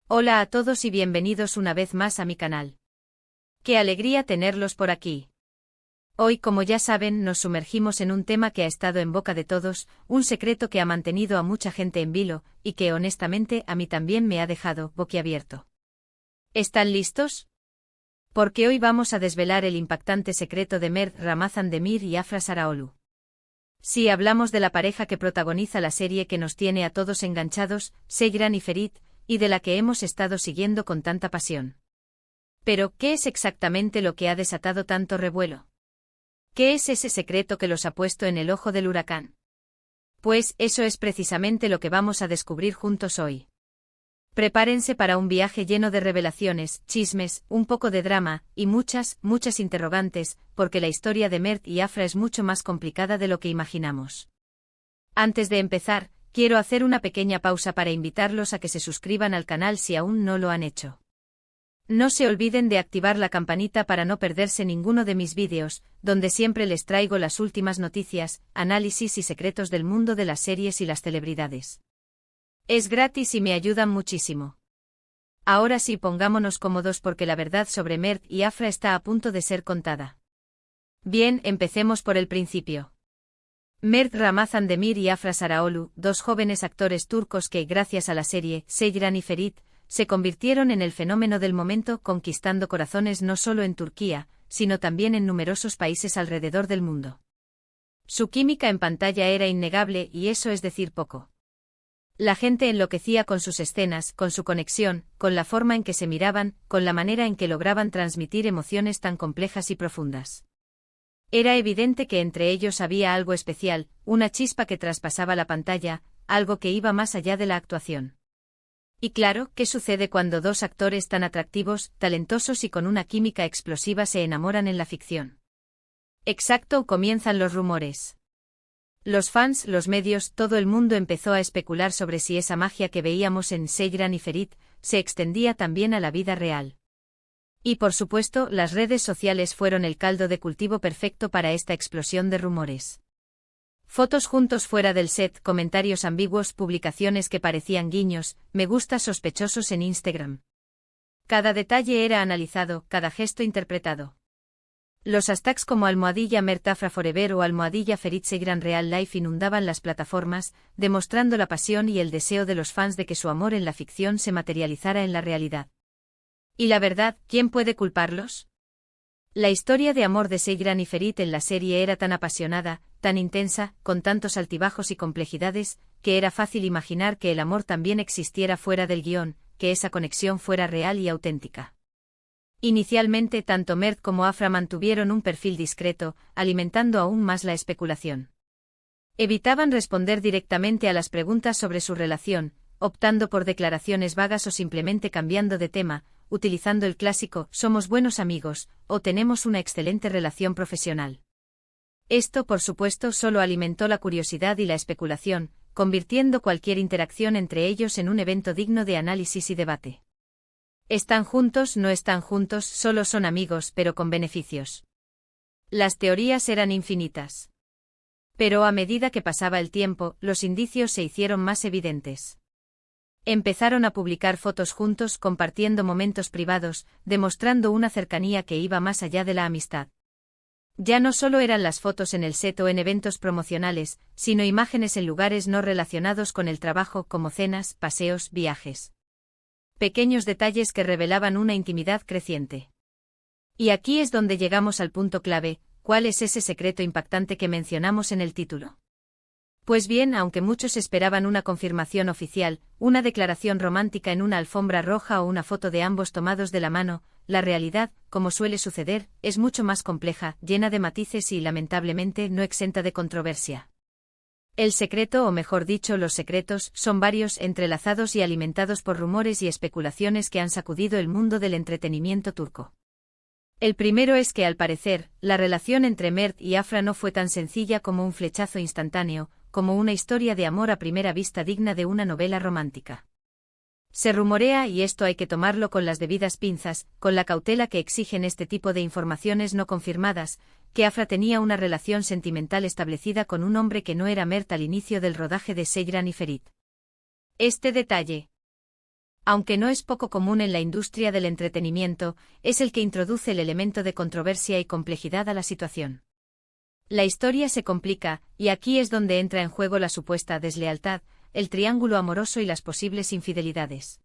Hola a todos y bienvenidos una vez más a mi canal. ¡Qué alegría tenerlos por aquí! Hoy, como ya saben, nos sumergimos en un tema que ha estado en boca de todos, un secreto que ha mantenido a mucha gente en vilo, y que honestamente a mí también me ha dejado boquiabierto. ¿Están listos? Porque hoy vamos a desvelar el impactante secreto de Mert Ramazan Demir y Afra Saraoglu. Sí, hablamos de la pareja que protagoniza la serie que nos tiene a todos enganchados, Seyran y Ferit, y de la que hemos estado siguiendo con tanta pasión. Pero, ¿qué es exactamente lo que ha desatado tanto revuelo? ¿Qué es ese secreto que los ha puesto en el ojo del huracán? Pues eso es precisamente lo que vamos a descubrir juntos hoy. Prepárense para un viaje lleno de revelaciones, chismes, un poco de drama, y muchas interrogantes, porque la historia de Mert y Afra es mucho más complicada de lo que imaginamos. Antes de empezar, quiero hacer una pequeña pausa para invitarlos a que se suscriban al canal si aún no lo han hecho. No se olviden de activar la campanita para no perderse ninguno de mis vídeos, donde siempre les traigo las últimas noticias, análisis y secretos del mundo de las series y las celebridades. Es gratis y me ayudan muchísimo. Ahora sí, pongámonos cómodos porque la verdad sobre Mert y Afra está a punto de ser contada. Bien, empecemos por el principio. Mert Ramazan Demir y Afra Saraoglu, dos jóvenes actores turcos que, gracias a la serie Seyran y Ferit, se convirtieron en el fenómeno del momento, conquistando corazones no solo en Turquía, sino también en numerosos países alrededor del mundo. Su química en pantalla era innegable y eso es decir poco. La gente enloquecía con sus escenas, con su conexión, con la forma en que se miraban, con la manera en que lograban transmitir emociones tan complejas y profundas. Era evidente que entre ellos había algo especial, una chispa que traspasaba la pantalla, algo que iba más allá de la actuación. Y claro, ¿qué sucede cuando dos actores tan atractivos, talentosos y con una química explosiva se enamoran en la ficción? Exacto, comienzan los rumores. Los fans, los medios, todo el mundo empezó a especular sobre si esa magia que veíamos en Seyran y Ferit se extendía también a la vida real. Y por supuesto, las redes sociales fueron el caldo de cultivo perfecto para esta explosión de rumores. Fotos juntos fuera del set, comentarios ambiguos, publicaciones que parecían guiños, me gusta sospechosos en Instagram. Cada detalle era analizado, cada gesto interpretado. Los hashtags como #Mert Afra Forever o #Ferit Seyran Real Life inundaban las plataformas, demostrando la pasión y el deseo de los fans de que su amor en la ficción se materializara en la realidad. Y la verdad, ¿quién puede culparlos? La historia de amor de Seyran y Ferit en la serie era tan apasionada, tan intensa, con tantos altibajos y complejidades, que era fácil imaginar que el amor también existiera fuera del guión, que esa conexión fuera real y auténtica. Inicialmente tanto Mert como Afra mantuvieron un perfil discreto, alimentando aún más la especulación. Evitaban responder directamente a las preguntas sobre su relación, optando por declaraciones vagas o simplemente cambiando de tema, utilizando el clásico «somos buenos amigos» o «tenemos una excelente relación profesional». Esto, por supuesto, solo alimentó la curiosidad y la especulación, convirtiendo cualquier interacción entre ellos en un evento digno de análisis y debate. ¿Están juntos? ¿No están juntos? Solo son amigos, pero con beneficios. Las teorías eran infinitas. Pero a medida que pasaba el tiempo, los indicios se hicieron más evidentes. Empezaron a publicar fotos juntos, compartiendo momentos privados, demostrando una cercanía que iba más allá de la amistad. Ya no solo eran las fotos en el set o en eventos promocionales, sino imágenes en lugares no relacionados con el trabajo, como cenas, paseos, viajes. Pequeños detalles que revelaban una intimidad creciente. Y aquí es donde llegamos al punto clave, ¿cuál es ese secreto impactante que mencionamos en el título? Pues bien, aunque muchos esperaban una confirmación oficial, una declaración romántica en una alfombra roja o una foto de ambos tomados de la mano, la realidad, como suele suceder, es mucho más compleja, llena de matices y, lamentablemente, no exenta de controversia. El secreto, o mejor dicho, los secretos, son varios, entrelazados y alimentados por rumores y especulaciones que han sacudido el mundo del entretenimiento turco. El primero es que, al parecer, la relación entre Mert y Afra no fue tan sencilla como un flechazo instantáneo, como una historia de amor a primera vista digna de una novela romántica. Se rumorea, y esto hay que tomarlo con las debidas pinzas, con la cautela que exigen este tipo de informaciones no confirmadas, que Afra tenía una relación sentimental establecida con un hombre que no era Mert al inicio del rodaje de Seyran y Ferit. Este detalle aunque no es poco común en la industria del entretenimiento, es el que introduce el elemento de controversia y complejidad a la situación. La historia se complica, y aquí es donde entra en juego la supuesta deslealtad, el triángulo amoroso y las posibles infidelidades.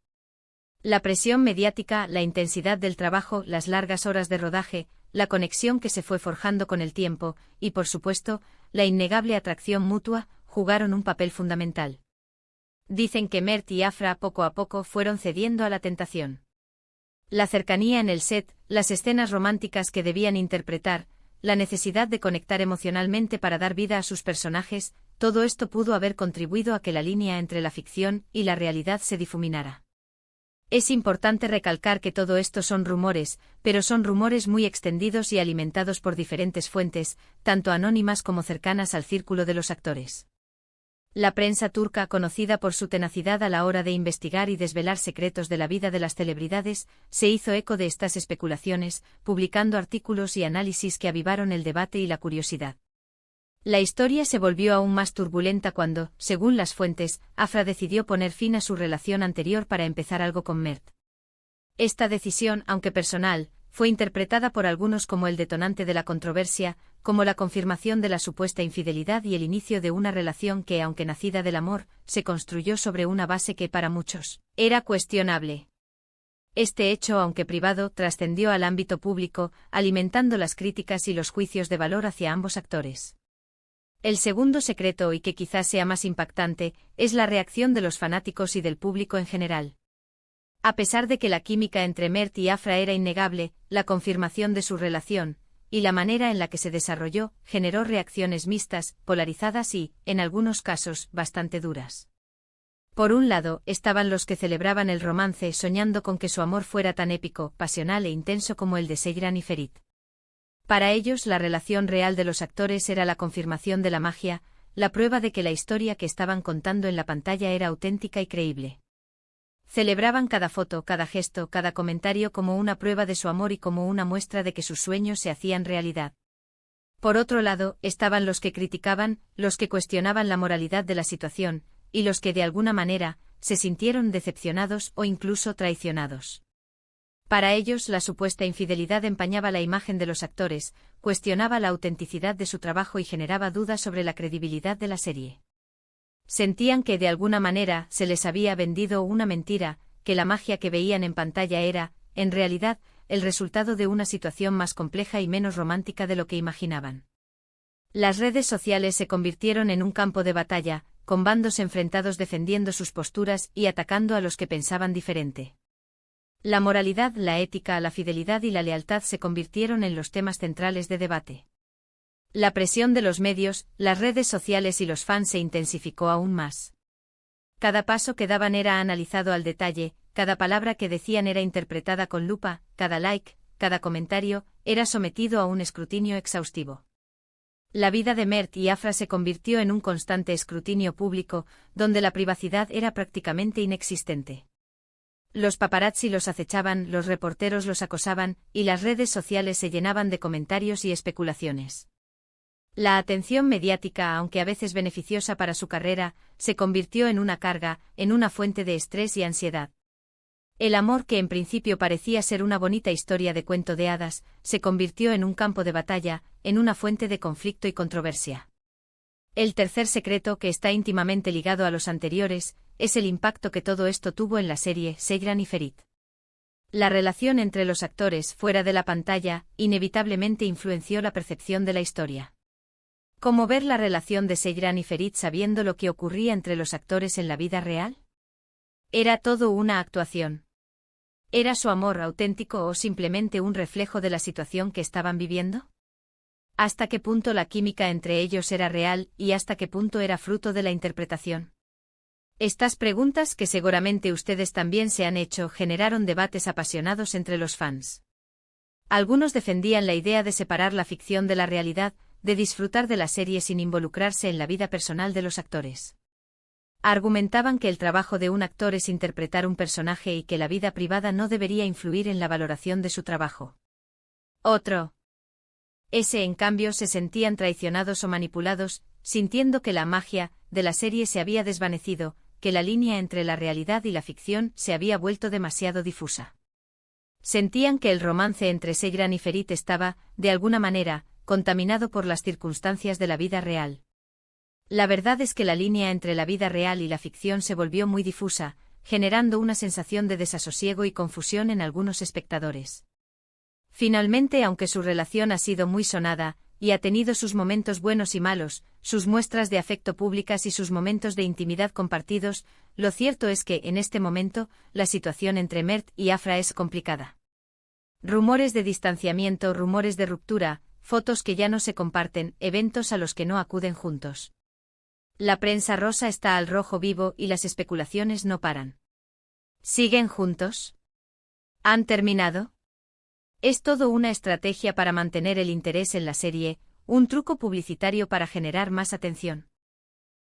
La presión mediática, la intensidad del trabajo, las largas horas de rodaje, la conexión que se fue forjando con el tiempo, y por supuesto, la innegable atracción mutua, jugaron un papel fundamental. Dicen que Mert y Afra poco a poco fueron cediendo a la tentación. La cercanía en el set, las escenas románticas que debían interpretar, la necesidad de conectar emocionalmente para dar vida a sus personajes, todo esto pudo haber contribuido a que la línea entre la ficción y la realidad se difuminara. Es importante recalcar que todo esto son rumores, pero son rumores muy extendidos y alimentados por diferentes fuentes, tanto anónimas como cercanas al círculo de los actores. La prensa turca, conocida por su tenacidad a la hora de investigar y desvelar secretos de la vida de las celebridades, se hizo eco de estas especulaciones, publicando artículos y análisis que avivaron el debate y la curiosidad. La historia se volvió aún más turbulenta cuando, según las fuentes, Afra decidió poner fin a su relación anterior para empezar algo con Mert. Esta decisión, aunque personal, fue interpretada por algunos como el detonante de la controversia, como la confirmación de la supuesta infidelidad y el inicio de una relación que, aunque nacida del amor, se construyó sobre una base que para muchos era cuestionable. Este hecho, aunque privado, trascendió al ámbito público, alimentando las críticas y los juicios de valor hacia ambos actores. El segundo secreto, y que quizás sea más impactante, es la reacción de los fanáticos y del público en general. A pesar de que la química entre Mert y Afra era innegable, la confirmación de su relación, y la manera en la que se desarrolló, generó reacciones mixtas, polarizadas y, en algunos casos, bastante duras. Por un lado, estaban los que celebraban el romance soñando con que su amor fuera tan épico, pasional e intenso como el de Seyran y Ferit. Para ellos, la relación real de los actores era la confirmación de la magia, la prueba de que la historia que estaban contando en la pantalla era auténtica y creíble. Celebraban cada foto, cada gesto, cada comentario como una prueba de su amor y como una muestra de que sus sueños se hacían realidad. Por otro lado, estaban los que criticaban, los que cuestionaban la moralidad de la situación, y los que de alguna manera, se sintieron decepcionados o incluso traicionados. Para ellos, la supuesta infidelidad empañaba la imagen de los actores, cuestionaba la autenticidad de su trabajo y generaba dudas sobre la credibilidad de la serie. Sentían que de alguna manera se les había vendido una mentira, que la magia que veían en pantalla era, en realidad, el resultado de una situación más compleja y menos romántica de lo que imaginaban. Las redes sociales se convirtieron en un campo de batalla, con bandos enfrentados defendiendo sus posturas y atacando a los que pensaban diferente. La moralidad, la ética, la fidelidad y la lealtad se convirtieron en los temas centrales de debate. La presión de los medios, las redes sociales y los fans se intensificó aún más. Cada paso que daban era analizado al detalle, cada palabra que decían era interpretada con lupa, cada like, cada comentario, era sometido a un escrutinio exhaustivo. La vida de Mert y Afra se convirtió en un constante escrutinio público, donde la privacidad era prácticamente inexistente. Los paparazzi los acechaban, los reporteros los acosaban, y las redes sociales se llenaban de comentarios y especulaciones. La atención mediática, aunque a veces beneficiosa para su carrera, se convirtió en una carga, en una fuente de estrés y ansiedad. El amor, que en principio parecía ser una bonita historia de cuento de hadas, se convirtió en un campo de batalla, en una fuente de conflicto y controversia. El tercer secreto, que está íntimamente ligado a los anteriores, es el impacto que todo esto tuvo en la serie Seyran y Ferit. La relación entre los actores fuera de la pantalla inevitablemente influenció la percepción de la historia. ¿Cómo ver la relación de Seyran y Ferit sabiendo lo que ocurría entre los actores en la vida real? ¿Era todo una actuación? ¿Era su amor auténtico o simplemente un reflejo de la situación que estaban viviendo? ¿Hasta qué punto la química entre ellos era real y hasta qué punto era fruto de la interpretación? Estas preguntas, que seguramente ustedes también se han hecho, generaron debates apasionados entre los fans. Algunos defendían la idea de separar la ficción de la realidad, de disfrutar de la serie sin involucrarse en la vida personal de los actores. Argumentaban que el trabajo de un actor es interpretar un personaje y que la vida privada no debería influir en la valoración de su trabajo. En cambio, se sentían traicionados o manipulados, sintiendo que la magia de la serie se había desvanecido, que la línea entre la realidad y la ficción se había vuelto demasiado difusa. Sentían que el romance entre Seyran y Ferit estaba, de alguna manera, contaminado por las circunstancias de la vida real. La verdad es que la línea entre la vida real y la ficción se volvió muy difusa, generando una sensación de desasosiego y confusión en algunos espectadores. Finalmente, aunque su relación ha sido muy sonada, y ha tenido sus momentos buenos y malos, sus muestras de afecto públicas y sus momentos de intimidad compartidos, lo cierto es que, en este momento, la situación entre Mert y Afra es complicada. Rumores de distanciamiento, rumores de ruptura, fotos que ya no se comparten, eventos a los que no acuden juntos. La prensa rosa está al rojo vivo y las especulaciones no paran. ¿Siguen juntos? ¿Han terminado? Es todo una estrategia para mantener el interés en la serie, un truco publicitario para generar más atención.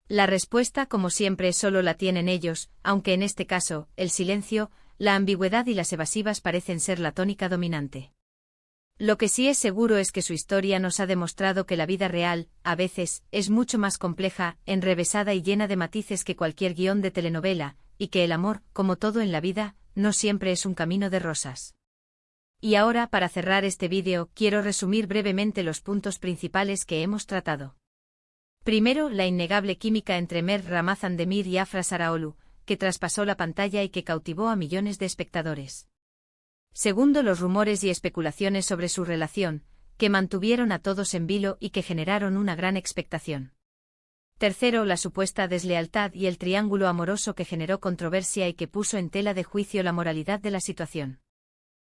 La respuesta, como siempre, solo la tienen ellos, aunque en este caso, el silencio, la ambigüedad y las evasivas parecen ser la tónica dominante. Lo que sí es seguro es que su historia nos ha demostrado que la vida real, a veces, es mucho más compleja, enrevesada y llena de matices que cualquier guión de telenovela, y que el amor, como todo en la vida, no siempre es un camino de rosas. Y ahora, para cerrar este vídeo, quiero resumir brevemente los puntos principales que hemos tratado. Primero, la innegable química entre Mert Ramazan-Demir y Afra Saraoglu, que traspasó la pantalla y que cautivó a millones de espectadores. Segundo, los rumores y especulaciones sobre su relación, que mantuvieron a todos en vilo y que generaron una gran expectación. Tercero, la supuesta deslealtad y el triángulo amoroso que generó controversia y que puso en tela de juicio la moralidad de la situación.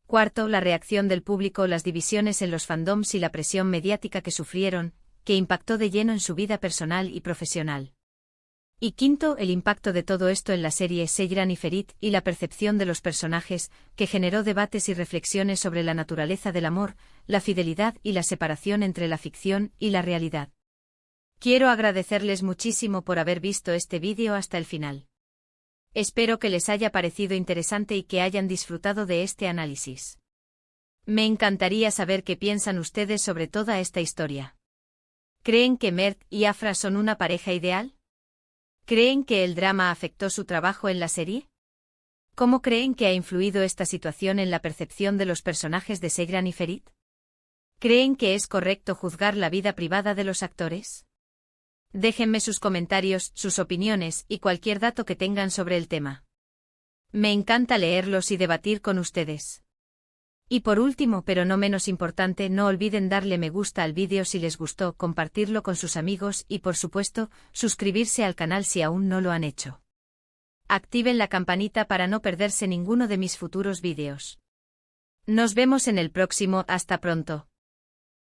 Cuarto, la reacción del público, las divisiones en los fandoms y la presión mediática que sufrieron, que impactó de lleno en su vida personal y profesional. Y quinto, el impacto de todo esto en la serie Seyran y Ferit y la percepción de los personajes, que generó debates y reflexiones sobre la naturaleza del amor, la fidelidad y la separación entre la ficción y la realidad. Quiero agradecerles muchísimo por haber visto este vídeo hasta el final. Espero que les haya parecido interesante y que hayan disfrutado de este análisis. Me encantaría saber qué piensan ustedes sobre toda esta historia. ¿Creen que Mert y Afra son una pareja ideal? ¿Creen que el drama afectó su trabajo en la serie? ¿Cómo creen que ha influido esta situación en la percepción de los personajes de Seyran y Ferit? ¿Creen que es correcto juzgar la vida privada de los actores? Déjenme sus comentarios, sus opiniones y cualquier dato que tengan sobre el tema. Me encanta leerlos y debatir con ustedes. Y por último, pero no menos importante, no olviden darle me gusta al vídeo si les gustó, compartirlo con sus amigos y, por supuesto, suscribirse al canal si aún no lo han hecho. Activen la campanita para no perderse ninguno de mis futuros vídeos. Nos vemos en el próximo, hasta pronto.